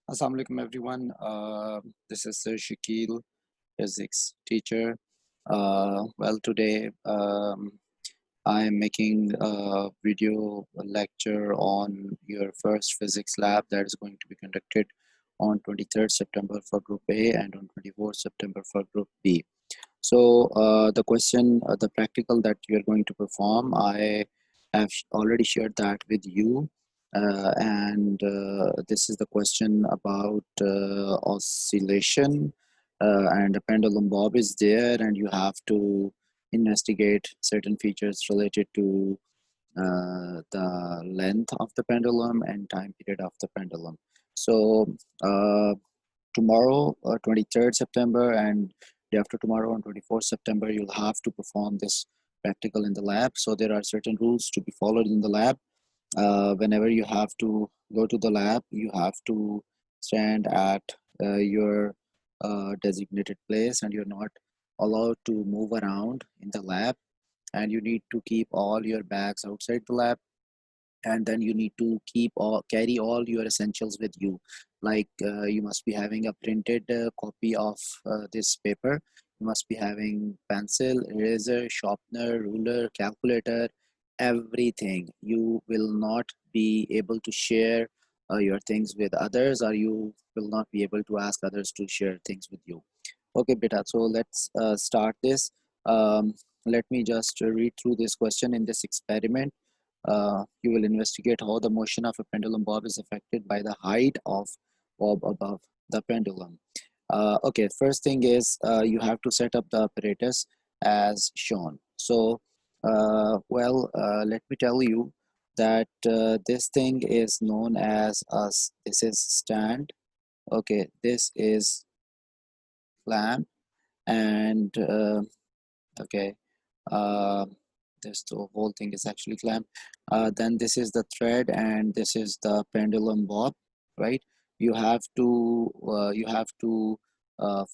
Assalamu alaikum everyone. This is Sir Shakil, physics teacher. Today I am making a video lecture on your first physics lab that is going to be conducted on 23rd September for Group A and on 24th September for Group B. So the practical that you are going to perform, I have already shared that with you. And this is the question about oscillation, and a pendulum bob is there, and you have to investigate certain features related to the length of the pendulum and time period of the pendulum. So uh, tomorrow, 23rd September, and day after tomorrow on 24th September, you'll have to perform this practical in the lab. So there are certain rules to be followed in the lab. Whenever you have to go to the lab, you have to stand at your designated place, and you're not allowed to move around in the lab, and you need to keep all your bags outside the lab, and then you need to carry all your essentials with you, like you must be having a printed copy of this paper. You must be having pencil, eraser, sharpener, ruler, calculator, everything. You will not be able to share your things with others, or you will not be able to ask others to share things with you. Okay, beta, so let's start this. Let me just read through this question. In this experiment, you will investigate how the motion of a pendulum bob is affected by the height of bob above the pendulum. Okay, first thing is you have to set up the apparatus as shown. So, let me tell you that this thing is known as this is stand. Okay, this is clamp, and okay. Uh, this the whole thing is actually clamp. Then this is the thread, and this is the pendulum bob, right? You have to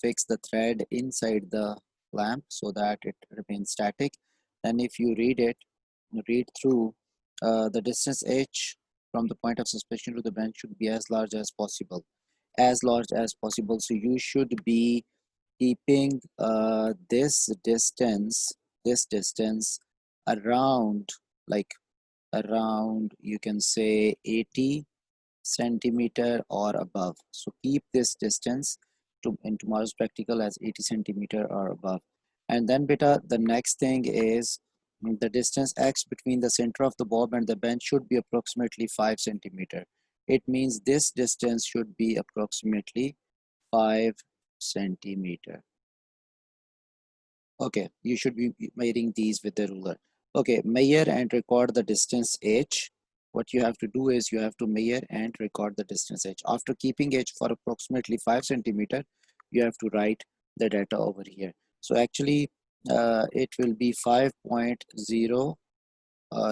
fix the thread inside the clamp so that it remains static. Then if you read through, the distance h from the point of suspension to the bench should be as large as possible. As large as possible. So you should be keeping this distance around, like, around, you can say, 80 centimeter or above. So keep this distance in tomorrow's practical as 80 centimeter or above. And then beta, the next thing is the distance x between the center of the bob and the bench should be approximately 5 centimeter. It means this distance should be approximately 5 centimeter. Okay, you should be measuring these with the ruler. Okay, measure and record the distance h. What you have to do is you have to measure and record the distance h. After keeping h for approximately 5 centimeter, you have to write the data over here. So actually, it will be 5.0.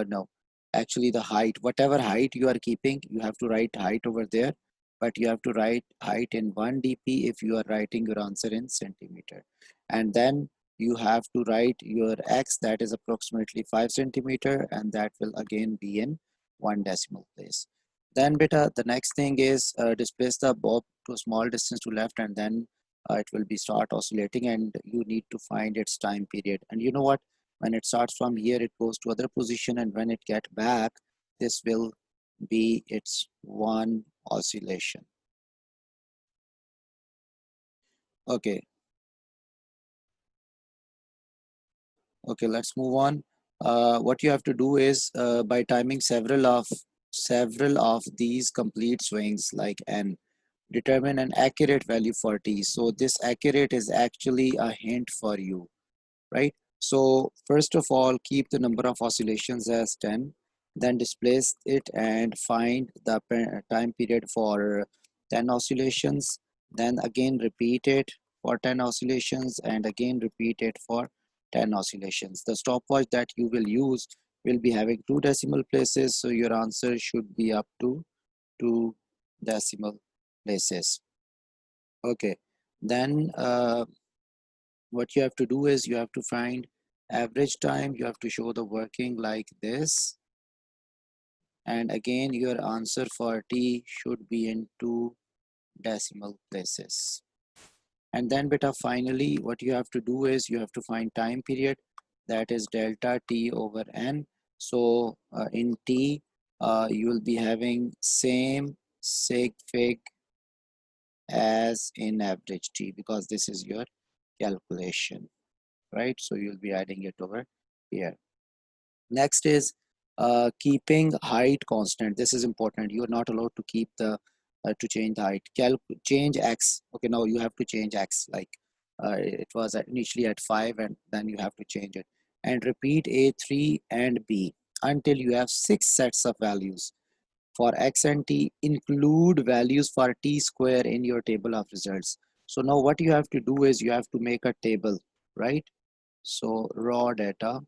No, actually the height, whatever height you are keeping, you have to write height over there, but you have to write height in 1 dp if you are writing your answer in centimeter. And then you have to write your x, that is approximately 5 centimeter, and that will again be in 1 decimal place. Then beta, the next thing is displace the bob to a small distance to left, and then it will be start oscillating, and you need to find its time period. And you know what, when it starts from here, it goes to other position, and when it get back, this will be its one oscillation. Okay, okay, let's move on. What you have to do is by timing several of these complete swings, like n, determine an accurate value for t. So this accurate is actually a hint for you, right? So first of all, keep the number of oscillations as 10, then displace it and find the time period for 10 oscillations, then again repeat it for 10 oscillations, and again repeat it for 10 oscillations. The stopwatch that you will use will be having 2 decimal places, so your answer should be up to 2 decimal places. Okay, then what you have to do is you have to find average time. You have to show the working like this, and again your answer for t should be in 2 decimal places. And then beta finally what you have to do is you have to find time period, that is delta t over n. So in t you will be having same sig fig as in average t, because this is your calculation, right? So you'll be adding it over here. Next is keeping height constant. This is important. You are not allowed to keep the to change the height. Change x. Okay, now you have to change x. Like it was initially at 5, and then you have to change it. And repeat a3 and b until you have 6 sets of values. For x and t, include values for t square in your table of results. So now what you have to do is you have to make a table, right? So raw data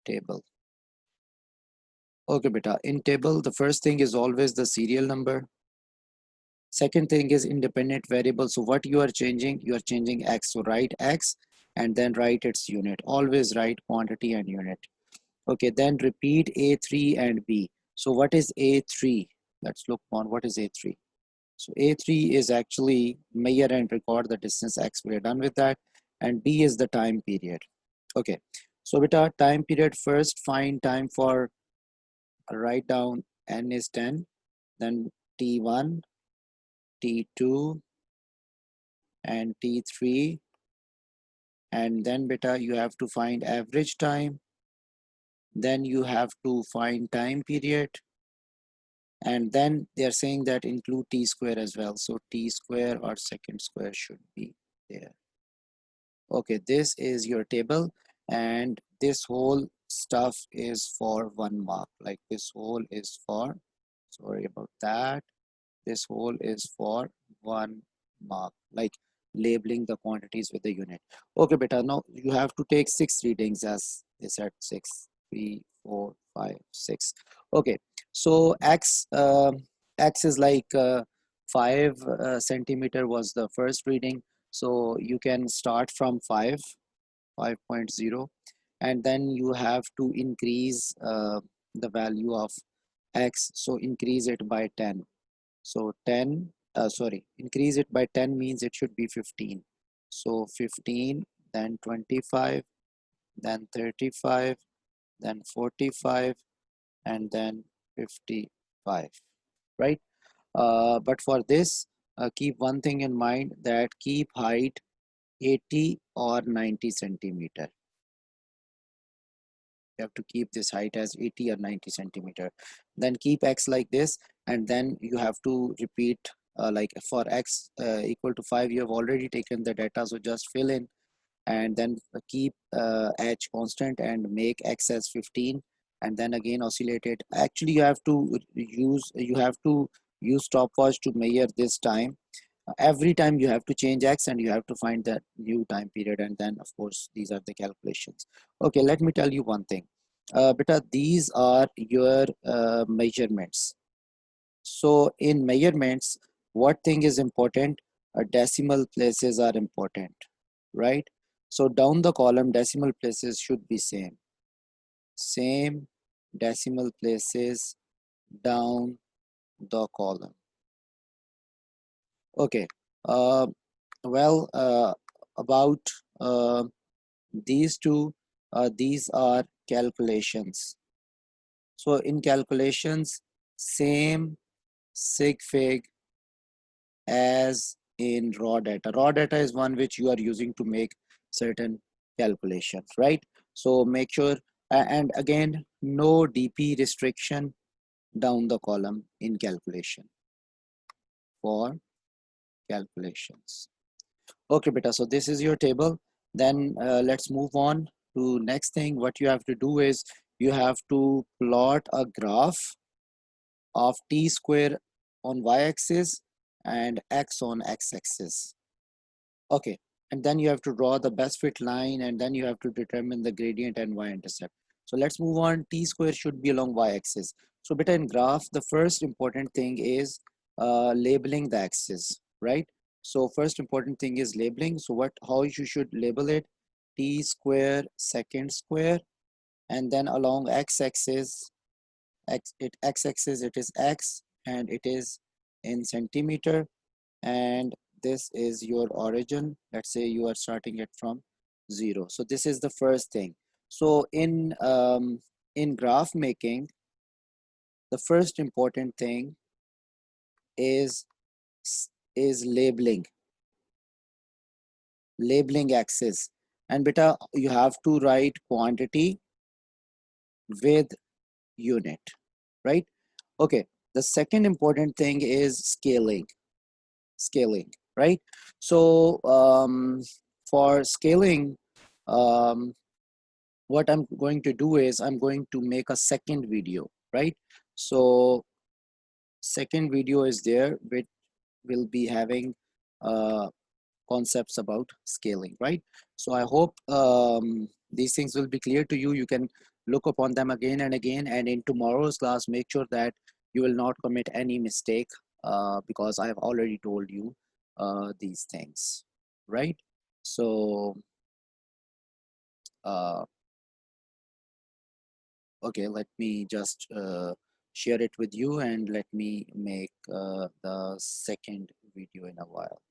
table. Okay, beta. In table, the first thing is always the serial number. Second thing is independent variable. So what you are changing x. So write x and then write its unit. Always write quantity and unit. Okay, then repeat A3 and B. So what is A3? Let's look on what is A3. So A3 is actually measure and record the distance x. We are done with that. And B is the time period. Okay, so with our time period, first find time for, write down n is 10, then t1, t2, and t3, and then beta you have to find average time, then you have to find time period, and then they're saying that include t square as well. So t square or second square should be there. Okay, this is your table, and this whole stuff is for 1 mark. Like this whole is for, sorry about that, this whole is for 1 mark, like labeling the quantities with the unit. Okay, beta, now you have to take 6 readings, as they said, 6, 3, 4, 5, 6. Okay, so x is like 5 centimeter was the first reading. So you can start from 5.0, and then you have to increase the value of x. So increase it by 10. So 10, sorry, increase it by 10 means it should be 15. So 15, then 25, then 35, then 45, and then 55, right? But for this, keep one thing in mind, that keep height 80 or 90 centimeter. You have to keep this height as 80 or 90 centimeter. Then keep x like this, and then you have to repeat like for x equal to 5, you have already taken the data, so just fill in, and then keep h constant and make x as 15, and then again oscillate it. Actually you have to use stopwatch to measure this time. Every time you have to change x, and you have to find that new time period, and then of course these are the calculations. Okay, let me tell you one thing, beta, these are your measurements. So in measurements, what thing is important? Decimal places are important, right? So down the column, decimal places should be same decimal places down the column. Okay, uh, well, about uh, these two, these are calculations. So in calculations, same sig fig as in raw data. Raw data is one which you are using to make certain calculations, right? So make sure, and again, no DP restriction down the column in calculation for calculations. Okay, beta, so this is your table. Then let's move on to next thing. What you have to do is you have to plot a graph of t square on y-axis and x on x-axis. Okay, and then you have to draw the best fit line, and then you have to determine the gradient and y-intercept. So let's move on. T square should be along y-axis. So beta, in graph, the first important thing is labeling the axis, right? So first important thing is labeling. So how you should label it? T square second square, and then along x-axis, x-axis it is x, and it is in centimeter. and this is your origin. Let's say you are starting it from 0. So this is the first thing. So in graph making, the first important thing is is labeling axis. And beta, you have to write quantity with unit, right? Okay, the second important thing is scaling, right? So for scaling, um, what I'm going to do is I'm going to make a second video, right? So second video is there, which will be having uh, concepts about scaling, right? So I hope these things will be clear to you. You can look upon them again and again, and in tomorrow's class, make sure that you will not commit any mistake because I have already told you these things, right? So, uh, okay, let me just share it with you and let me make the second video in a while.